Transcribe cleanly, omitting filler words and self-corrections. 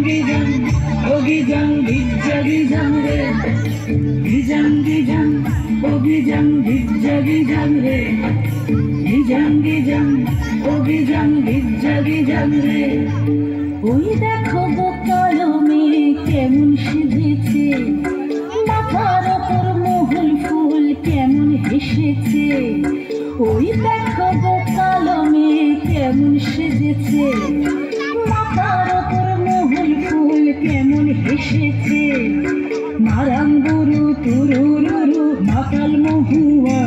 গিজাং ও গিজাং গিজ্জা গিজাং রে গিজাং গিজাং ও গিজাং গিজ্জা গিজাং রে গিজাং গিজাং ও গিজাং গিজ্জা গিজাং রে। ওই দেখো গো কালো মেয়ে কেমন সেজেছে, মাথার ওপর মহুল ফুল কেমন হেসেছে। ওই দেখো গো কালো মেয়ে কেমন সেজেছে, মাথার ওপর মহুল ফুল কেমন হেসেছে। মারাং গুরু তুরুরুরু মাতাল মহুয়া